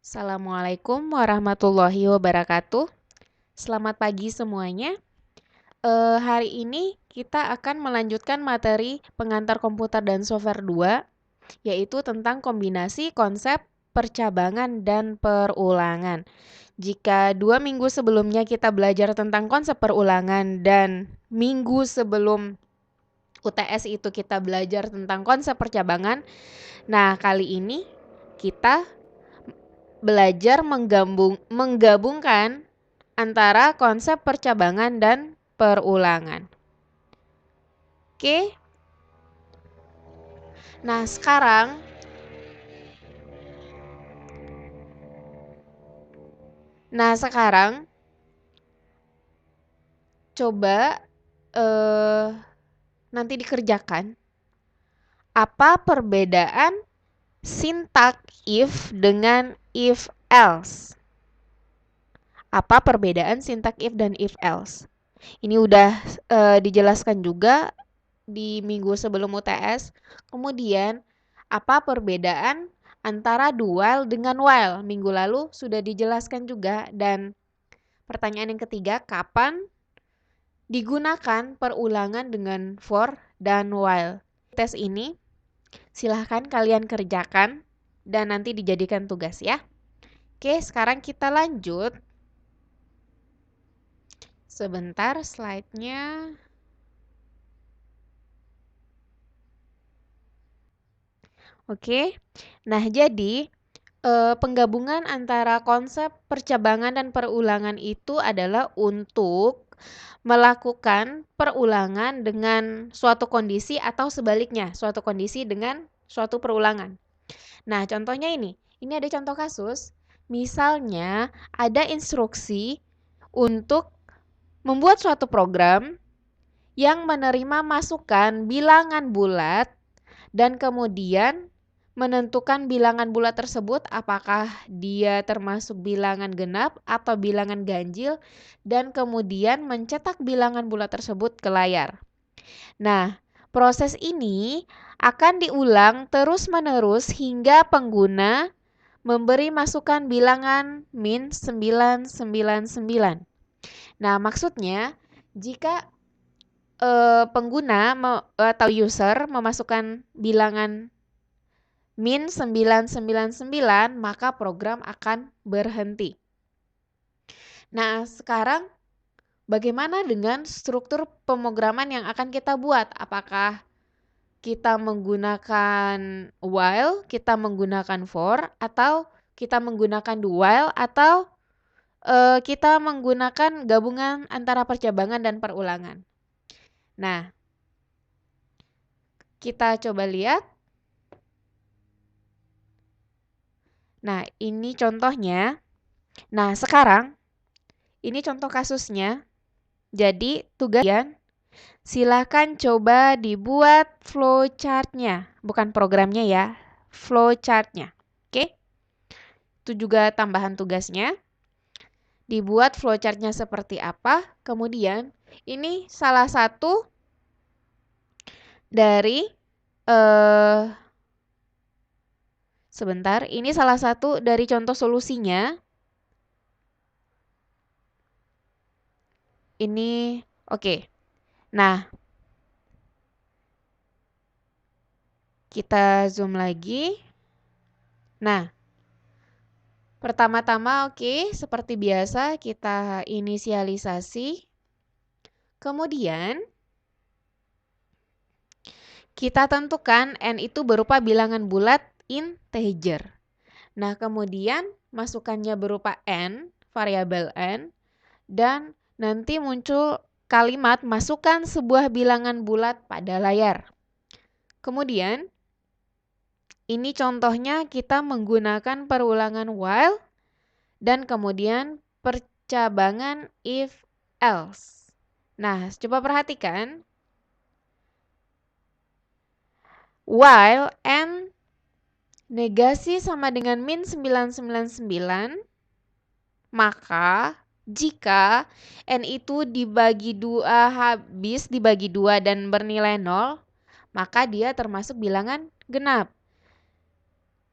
Assalamualaikum warahmatullahi wabarakatuh. Selamat pagi semuanya. Hari ini kita akan melanjutkan materi pengantar komputer dan software 2, yaitu tentang kombinasi konsep percabangan dan perulangan. Jika 2 minggu sebelumnya kita belajar tentang konsep perulangan dan minggu sebelum UTS itu kita belajar tentang konsep percabangan, nah kali ini kita belajar menggabungkan antara konsep percabangan dan perulangan. Oke. Nah, sekarang coba nanti dikerjakan. Apa perbedaan sintak if dengan if else? Apa perbedaan sintak if dan if else? Ini udah dijelaskan juga di minggu sebelum UTS. Kemudian, apa perbedaan antara do while dengan while? Minggu lalu sudah dijelaskan juga. Dan pertanyaan yang ketiga, kapan digunakan perulangan dengan for dan while? Tes ini silahkan kalian kerjakan dan nanti dijadikan tugas ya. Oke, sekarang kita lanjut. Sebentar slide-nya. Oke, nah jadi penggabungan antara konsep percabangan dan perulangan itu adalah untuk melakukan perulangan dengan suatu kondisi atau sebaliknya, suatu kondisi dengan suatu perulangan. Nah, contohnya ini ada contoh kasus, misalnya ada instruksi untuk membuat suatu program yang menerima masukan bilangan bulat dan kemudian menentukan bilangan bulat tersebut apakah dia termasuk bilangan genap atau bilangan ganjil dan kemudian mencetak bilangan bulat tersebut ke layar. Nah, proses ini akan diulang terus-menerus hingga pengguna memberi masukan bilangan min 999. Nah, maksudnya jika pengguna atau user memasukkan bilangan min 999, maka program akan berhenti. Nah, sekarang bagaimana dengan struktur pemrograman yang akan kita buat? Apakah kita menggunakan while, kita menggunakan for, atau kita menggunakan do while, atau kita menggunakan gabungan antara percabangan dan perulangan? Nah, kita coba lihat. Nah, ini contohnya. Nah, sekarang ini contoh kasusnya. Jadi, tugas kalian silakan coba dibuat flowchart-nya, bukan programnya ya, flowchart-nya. Oke? Itu juga tambahan tugasnya. Dibuat flowchart-nya seperti apa? Kemudian, ini salah satu dari sebentar, ini salah satu dari contoh solusinya. Ini oke. Nah, kita zoom lagi. Nah, pertama-tama seperti biasa kita inisialisasi. Kemudian kita tentukan n itu berupa bilangan bulat integer. Nah, kemudian masukannya berupa n, variabel n, dan nanti muncul kalimat masukkan sebuah bilangan bulat pada layar. Kemudian, ini contohnya kita menggunakan perulangan while dan kemudian percabangan if else. Nah, coba perhatikan. While n negasi sama dengan min 999, maka jika n itu dibagi 2 habis dibagi 2 dan bernilai 0, maka dia termasuk bilangan genap.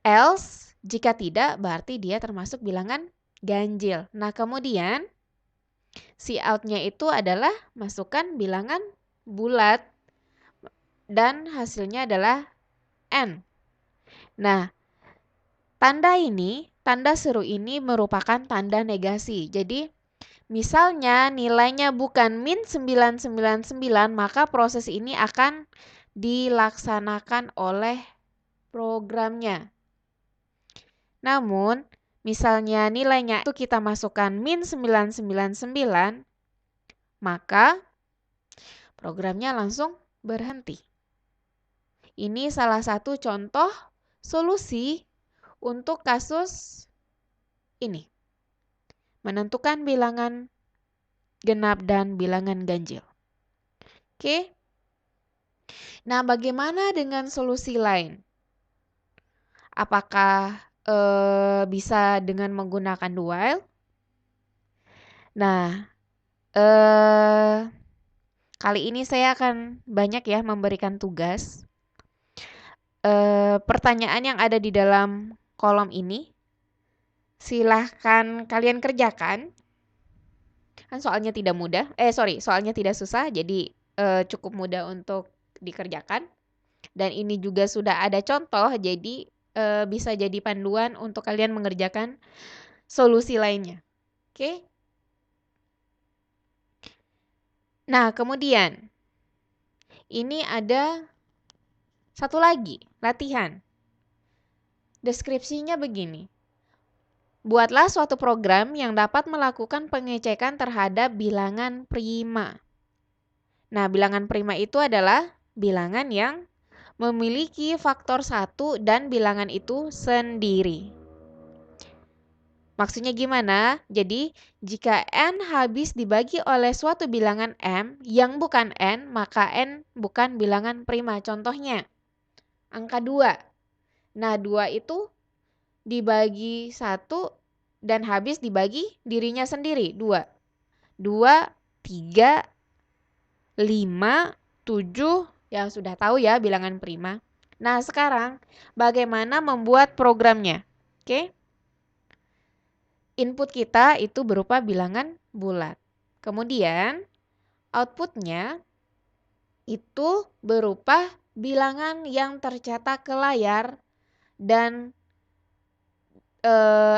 Else, Jika tidak, berarti dia termasuk bilangan ganjil. Nah, kemudian si out-nya itu adalah masukkan bilangan bulat dan hasilnya adalah N. Nah, tanda seru ini merupakan tanda negasi. Jadi, misalnya nilainya bukan min 999, maka proses ini akan dilaksanakan oleh programnya. Namun, misalnya nilainya itu kita masukkan min 999, maka programnya langsung berhenti. Ini salah satu contoh solusi untuk kasus ini. Menentukan bilangan genap dan bilangan ganjil. Oke. Nah, bagaimana dengan solusi lain? Apakah bisa dengan menggunakan do while? Nah, kali ini saya akan banyak ya memberikan tugas. Pertanyaan yang ada di dalam kolom ini, silahkan kalian kerjakan. Kan soalnya tidak mudah, soalnya tidak susah, jadi cukup mudah untuk dikerjakan. Dan ini juga sudah ada contoh, jadi bisa jadi panduan untuk kalian mengerjakan solusi lainnya. Oke? Nah, kemudian ini ada satu lagi, latihan. Deskripsinya begini. Buatlah suatu program yang dapat melakukan pengecekan terhadap bilangan prima. Nah, bilangan prima itu adalah bilangan yang memiliki faktor 1 dan bilangan itu sendiri. Maksudnya gimana? Jadi, jika N habis dibagi oleh suatu bilangan M yang bukan N, maka N bukan bilangan prima. Contohnya, angka 2. Nah, 2 itu dibagi 1 dan habis dibagi dirinya sendiri, 2. 2, 3, 5, 7, ya sudah tahu ya bilangan prima. Nah, sekarang bagaimana membuat programnya? Oke. Input kita itu berupa bilangan bulat. Kemudian outputnya itu berupa bilangan yang tercetak ke layar dan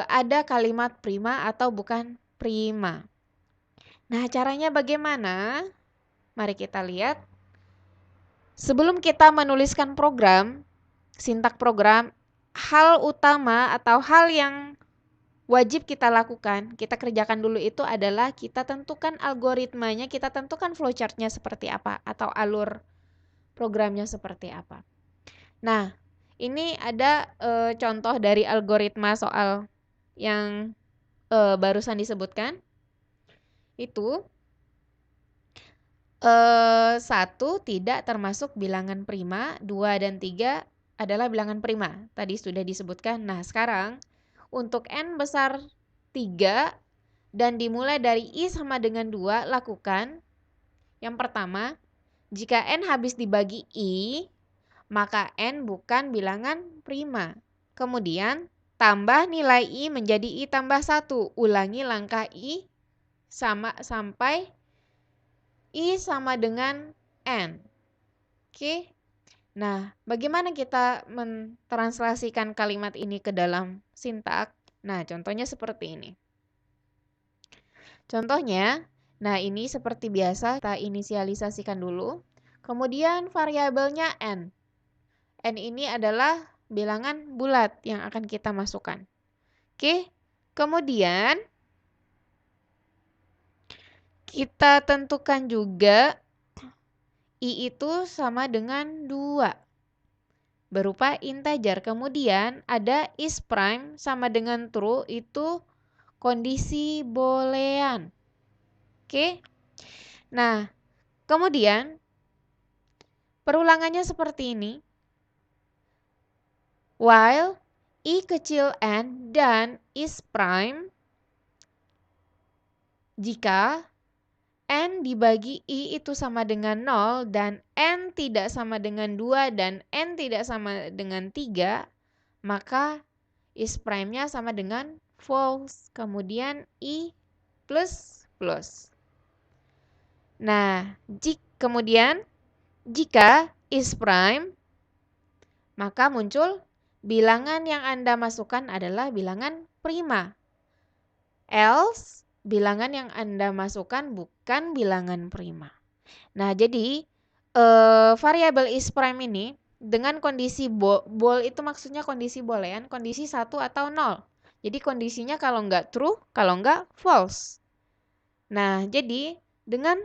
ada kalimat prima atau bukan prima. Nah, caranya bagaimana? Mari kita lihat. Sebelum kita menuliskan program, sintak program, hal utama atau hal yang wajib kita lakukan, kita kerjakan dulu itu adalah kita tentukan algoritmanya, kita tentukan flowchartnya seperti apa atau alur programnya seperti apa. Nah, ini ada contoh dari algoritma soal yang barusan disebutkan. Itu 1 tidak termasuk bilangan prima, 2 dan 3 adalah bilangan prima. Tadi sudah disebutkan. Nah, sekarang untuk N besar 3 dan dimulai dari I sama dengan 2, lakukan. Yang pertama, jika N habis dibagi I, maka N bukan bilangan prima. Kemudian, tambah nilai I menjadi I tambah 1. Ulangi langkah I sampai I sama dengan N. Oke. Nah, bagaimana kita mentranslasikan kalimat ini ke dalam sintak? Nah, contohnya seperti ini. Contohnya, nah ini seperti biasa kita inisialisasikan dulu. Kemudian variabelnya N. N ini adalah bilangan bulat yang akan kita masukkan. Oke. Kemudian kita tentukan juga I itu sama dengan 2 berupa integer. Kemudian ada is prime sama dengan true, itu kondisi boolean. Oke. Nah, kemudian perulangannya seperti ini. While I kecil n dan is prime jika N dibagi I itu sama dengan 0 dan N tidak sama dengan 2 dan N tidak sama dengan 3, maka is prime-nya sama dengan false. Kemudian I plus plus. Nah, kemudian jika is prime, maka muncul bilangan yang Anda masukkan adalah bilangan prima. Else, bilangan yang Anda masukkan bukan bilangan prima. Nah, jadi variabel is prime ini dengan kondisi bool itu maksudnya kondisi boolean, kondisi 1 atau 0. Jadi kondisinya kalau enggak true, kalau enggak false. Nah, jadi dengan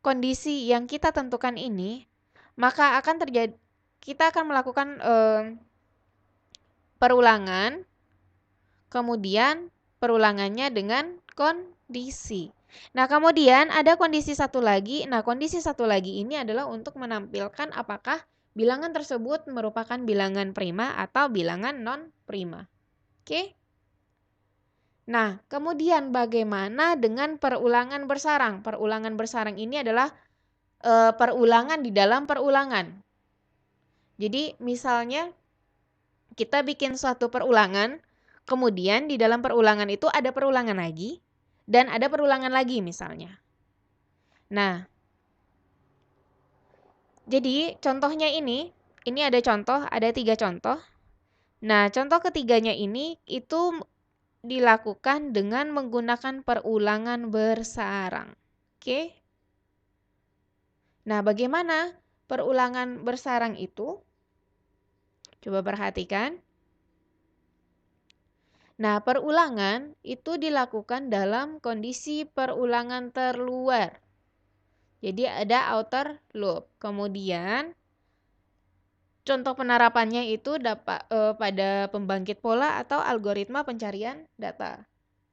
kondisi yang kita tentukan ini, maka akan terjadi, kita akan melakukan perulangan, kemudian perulangannya dengan kondisi. Nah, kemudian ada kondisi satu lagi. Nah, kondisi satu lagi ini adalah untuk menampilkan apakah bilangan tersebut merupakan bilangan prima atau bilangan non-prima. Oke? Nah, kemudian bagaimana dengan perulangan bersarang? Perulangan bersarang ini adalah perulangan di dalam perulangan. Jadi, misalnya kita bikin suatu perulangan, kemudian di dalam perulangan itu ada perulangan lagi, dan ada perulangan lagi misalnya. Nah, jadi contohnya ini ada contoh, ada 3 contoh. Nah, contoh ketiganya ini itu dilakukan dengan menggunakan perulangan bersarang. Oke? Nah, bagaimana perulangan bersarang itu? Coba perhatikan. Nah, perulangan itu dilakukan dalam kondisi perulangan terluar. Jadi ada outer loop. Kemudian contoh penerapannya itu dapat pada pembangkit pola atau algoritma pencarian data.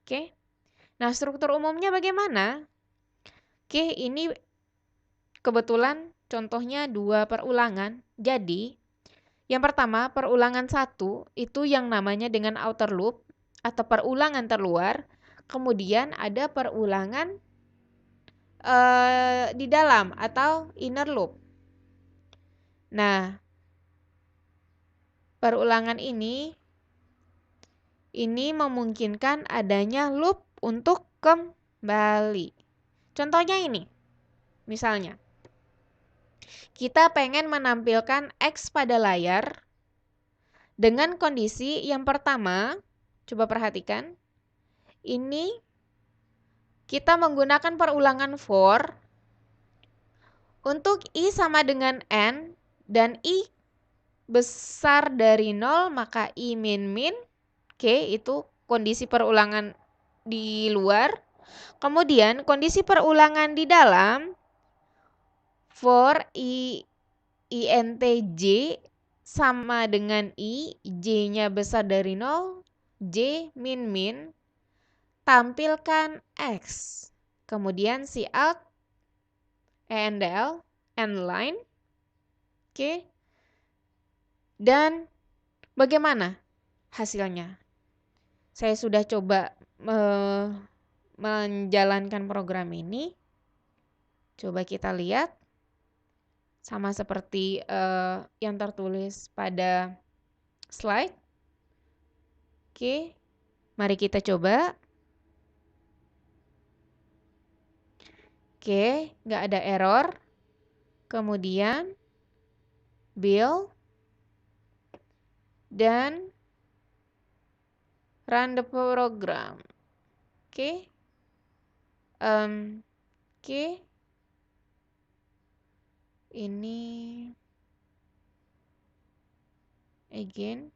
Oke. Nah, struktur umumnya bagaimana? Oke, ini kebetulan contohnya 2 perulangan. Jadi, yang pertama perulangan 1 itu yang namanya dengan outer loop atau perulangan terluar. Kemudian ada perulangan di dalam atau inner loop. Nah, perulangan ini memungkinkan adanya loop untuk kembali. Contohnya ini, misalnya, kita pengen menampilkan X pada layar dengan kondisi yang pertama, coba perhatikan, ini kita menggunakan perulangan for untuk I sama dengan N dan I besar dari 0 maka I min min. Oke, itu kondisi perulangan di luar. Kemudian kondisi perulangan di dalam for I int j sama dengan I, j-nya besar dari 0, j min min, tampilkan X. Kemudian cout endl endline. Oke. Dan bagaimana hasilnya? Saya sudah coba menjalankan program ini. Coba kita lihat. Sama seperti yang tertulis pada slide. Oke. Mari kita coba. Oke, nggak ada error. Kemudian build dan run the program. Oke. Oke. Ini again.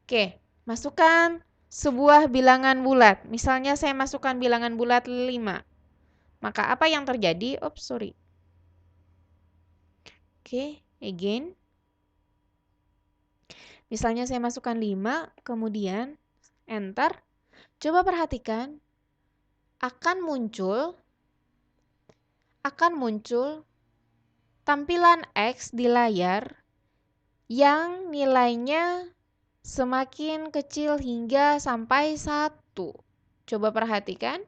Oke, masukkan sebuah bilangan bulat. Misalnya saya masukkan bilangan bulat 5. Maka apa yang terjadi? Oops, sorry. Oke, again. Misalnya saya masukkan 5, kemudian enter. Coba perhatikan, akan muncul tampilan X di layar yang nilainya semakin kecil hingga sampai 1. Coba perhatikan.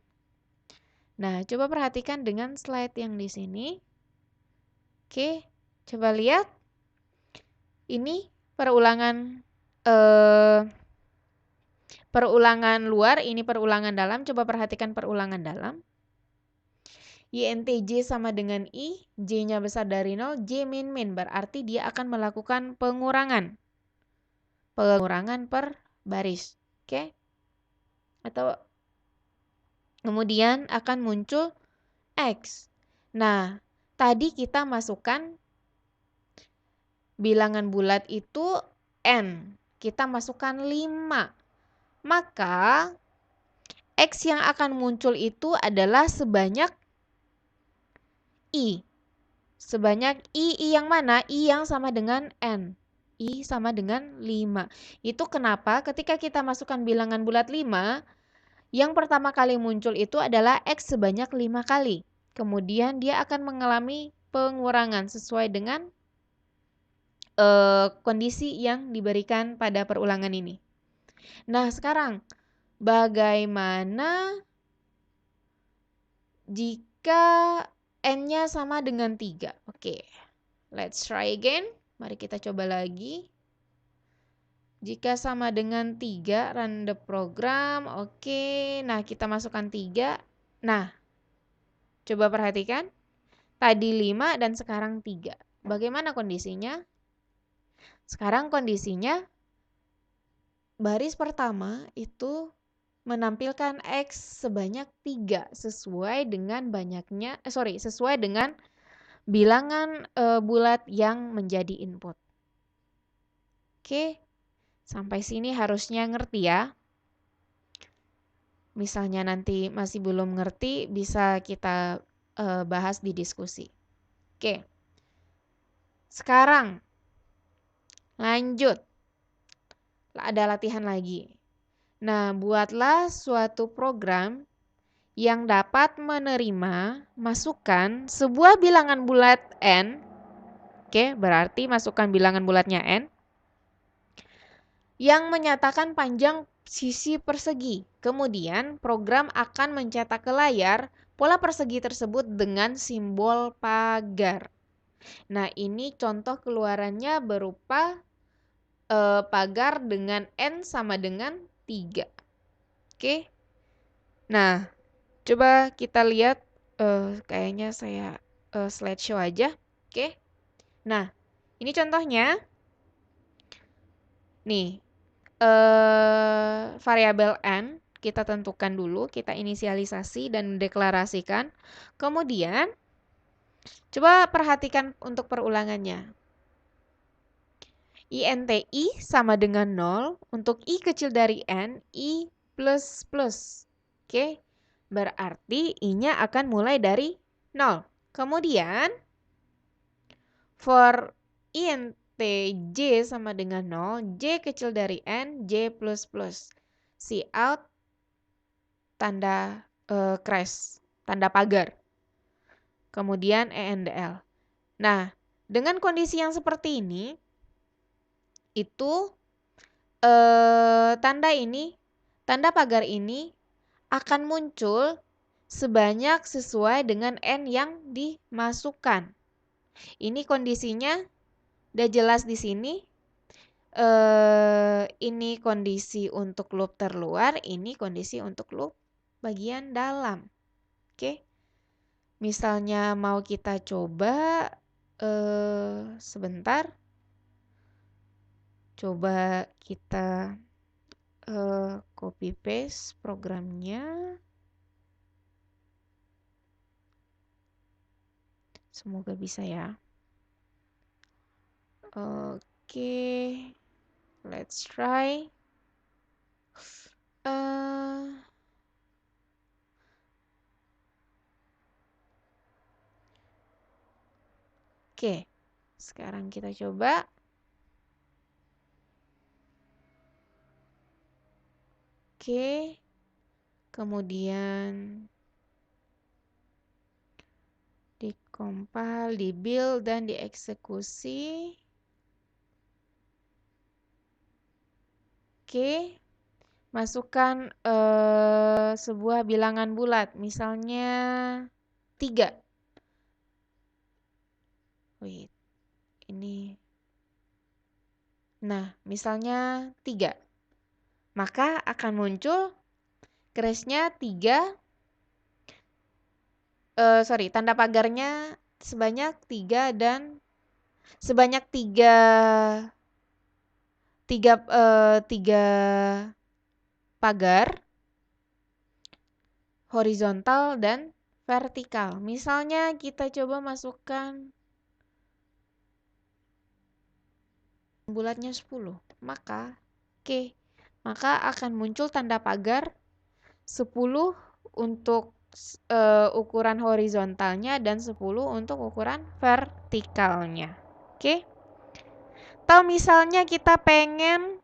Nah, coba perhatikan dengan slide yang di sini. Oke, coba lihat. Ini perulangan perulangan luar, ini perulangan dalam. Coba perhatikan perulangan dalam. INTJ sama dengan I, J-nya besar dari 0, J min. Berarti dia akan melakukan pengurangan. Pengurangan per baris. Oke? Atau kemudian akan muncul X. Nah, tadi kita masukkan bilangan bulat itu N. Kita masukkan 5. Maka X yang akan muncul itu adalah sebanyak I. Sebanyak I yang mana? I yang sama dengan N. I sama dengan 5. Itu kenapa ketika kita masukkan bilangan bulat 5, yang pertama kali muncul itu adalah X sebanyak 5 kali. Kemudian dia akan mengalami pengurangan sesuai dengan kondisi yang diberikan pada perulangan ini. Nah, sekarang bagaimana jika N-nya sama dengan 3? Oke, let's try again. Mari kita coba lagi. Jika sama dengan 3, run the program. Oke, nah kita masukkan 3. Nah, coba perhatikan. Tadi 5 dan sekarang 3. Bagaimana kondisinya? Sekarang kondisinya baris pertama itu menampilkan X sebanyak 3 sesuai dengan sesuai dengan bilangan bulat yang menjadi input. Oke, sampai sini harusnya ngerti ya. Misalnya nanti masih belum ngerti, bisa kita bahas di diskusi. Oke, sekarang lanjut. Ada latihan lagi. Nah, buatlah suatu program yang dapat menerima masukan sebuah bilangan bulat N. Oke, berarti masukkan bilangan bulatnya N yang menyatakan panjang sisi persegi. Kemudian program akan mencetak ke layar pola persegi tersebut dengan simbol pagar. Nah, ini contoh keluarannya berupa pagar dengan N sama dengan 3. Oke. Nah, coba kita lihat, kayaknya saya slideshow aja. Oke. Nah, ini contohnya. Nih, variabel N kita tentukan dulu, kita inisialisasi dan deklarasikan. Kemudian, coba perhatikan untuk perulangannya. INTI sama dengan 0, untuk I kecil dari N, I plus plus. Oke, berarti I-nya akan mulai dari 0. Kemudian, for INTJ sama dengan 0, J kecil dari N, J plus plus. Cout, tanda crash, tanda pagar. Kemudian ENDL. Nah, dengan kondisi yang seperti ini, itu tanda pagar ini akan muncul sebanyak sesuai dengan N yang dimasukkan. Ini kondisinya udah jelas di sini. Ini kondisi untuk loop terluar, ini kondisi untuk loop bagian dalam. Oke. Misalnya mau kita coba sebentar. Coba kita copy paste programnya. Semoga bisa ya. Oke. Let's try. Oke. Sekarang kita coba. Oke. Kemudian dikompil, di-build, dan dieksekusi. Oke. Masukkan sebuah bilangan bulat, misalnya 3. Wait, ini Nah, misalnya 3. Maka akan muncul crash-nya 3, tanda pagarnya sebanyak 3 dan sebanyak 3 pagar horizontal dan vertikal. Misalnya kita coba masukkan bulatnya 10. Maka akan muncul tanda pagar 10 untuk ukuran horizontalnya dan 10 untuk ukuran vertikalnya. Oke. Atau misalnya kita pengen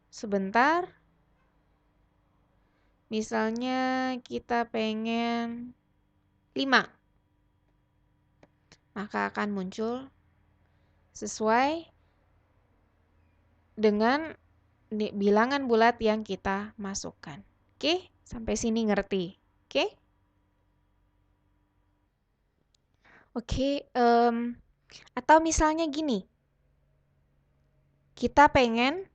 sebentar. Misalnya kita pengen 5. Maka akan muncul sesuai dengan bilangan bulat yang kita masukkan. Oke, sampai sini ngerti. Oke? Oke, atau misalnya gini. Kita pengen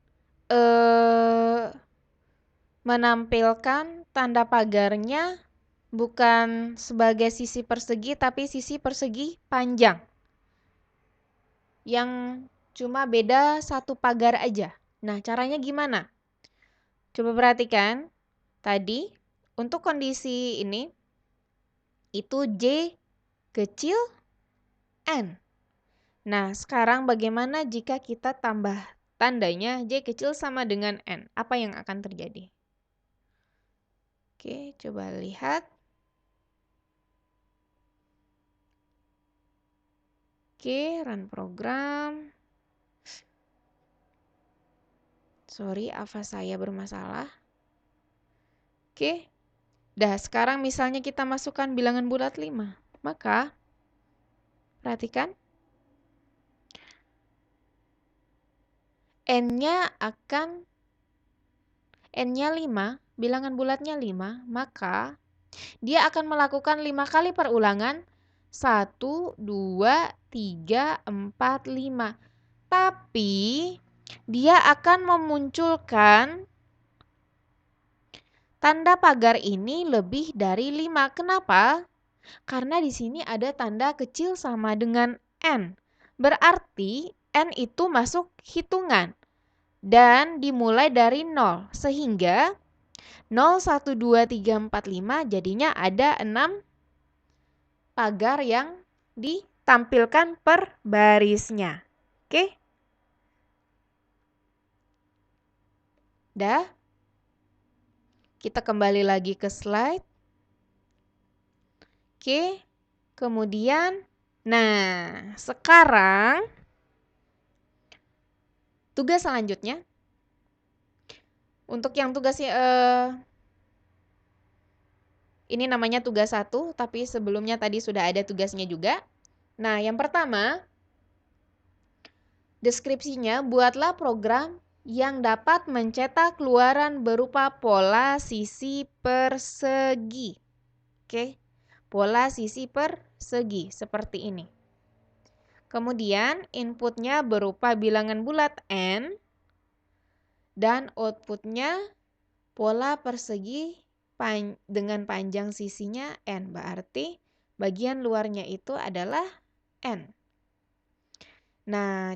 menampilkan tanda pagarnya bukan sebagai sisi persegi tapi sisi persegi panjang. Yang cuma beda 1 pagar aja. Nah, caranya gimana? Coba perhatikan. Tadi untuk kondisi ini itu J kecil N. Nah, sekarang bagaimana jika kita tambah tandanya J kecil sama dengan N? Apa yang akan terjadi? Oke, coba lihat. Oke, run program. Sorry, apa saya bermasalah? Oke. Dah, sekarang misalnya kita masukkan bilangan bulat 5. Maka, perhatikan. N-nya 5, bilangan bulatnya 5, maka dia akan melakukan 5 kali perulangan. 1, 2, 3, 4, 5. Tapi, dia akan memunculkan tanda pagar ini lebih dari 5. Kenapa? Karena di sini ada tanda kecil sama dengan N. Berarti N itu masuk hitungan dan dimulai dari 0. Sehingga 0, 1, 2, 3, 4, 5 jadinya ada 6 pagar yang ditampilkan per barisnya. Oke? Dah? Kita kembali lagi ke slide. Oke, kemudian, nah sekarang tugas selanjutnya. Untuk yang tugasnya, ini namanya tugas 1, tapi sebelumnya tadi sudah ada tugasnya juga. Nah, yang pertama, deskripsinya buatlah program yang dapat mencetak keluaran berupa pola sisi persegi. Oke, pola sisi persegi seperti ini. Kemudian inputnya berupa bilangan bulat N dan outputnya pola persegi dengan panjang sisinya N. Berarti bagian luarnya itu adalah N. Nah,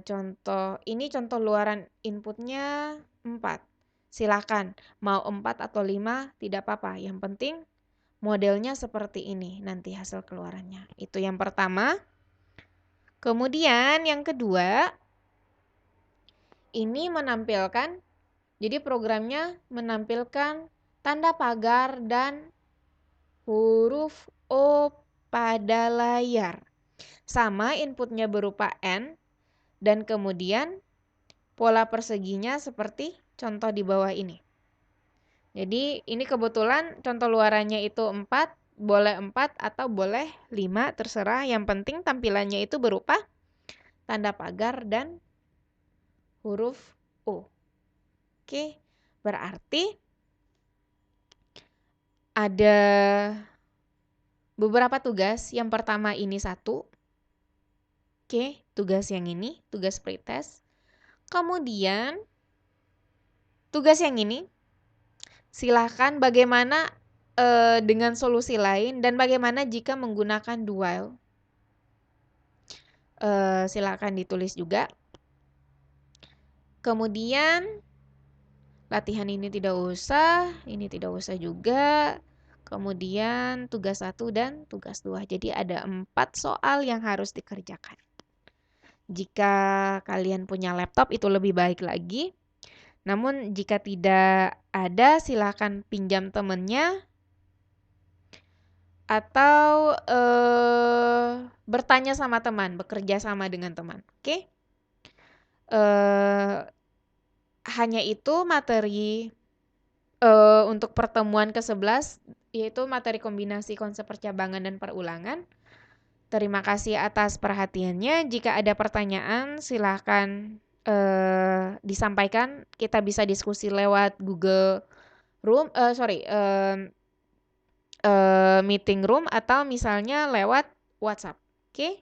ini contoh luaran inputnya 4. Silakan mau 4 atau 5 tidak apa-apa. Yang penting modelnya seperti ini nanti hasil keluarannya. Itu yang pertama. Kemudian yang kedua, ini menampilkan, jadi programnya menampilkan tanda pagar dan huruf O pada layar. Sama inputnya berupa N. Dan kemudian pola perseginya seperti contoh di bawah ini. Jadi ini kebetulan contoh luarannya itu 4, boleh 4 atau boleh 5, terserah. Yang penting tampilannya itu berupa tanda pagar dan huruf O. Oke, berarti ada beberapa tugas. Yang pertama ini 1. Oke, tugas yang ini, tugas pretest. Kemudian, tugas yang ini, silahkan bagaimana dengan solusi lain dan bagaimana jika menggunakan do while. Silahkan ditulis juga. Kemudian, latihan ini tidak usah juga. Kemudian tugas 1 dan tugas 2. Jadi ada 4 soal yang harus dikerjakan. Jika kalian punya laptop itu lebih baik lagi. Namun jika tidak ada, silakan pinjam temannya atau bertanya sama teman, bekerja sama dengan teman. Oke? Hanya itu materi untuk pertemuan ke-11, yaitu materi kombinasi konsep percabangan dan perulangan. Terima kasih atas perhatiannya. Jika ada pertanyaan, silahkan disampaikan. Kita bisa diskusi lewat Google Room, meeting room atau misalnya lewat WhatsApp. Oke?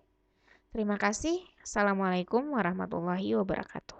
Terima kasih. Assalamualaikum warahmatullahi wabarakatuh.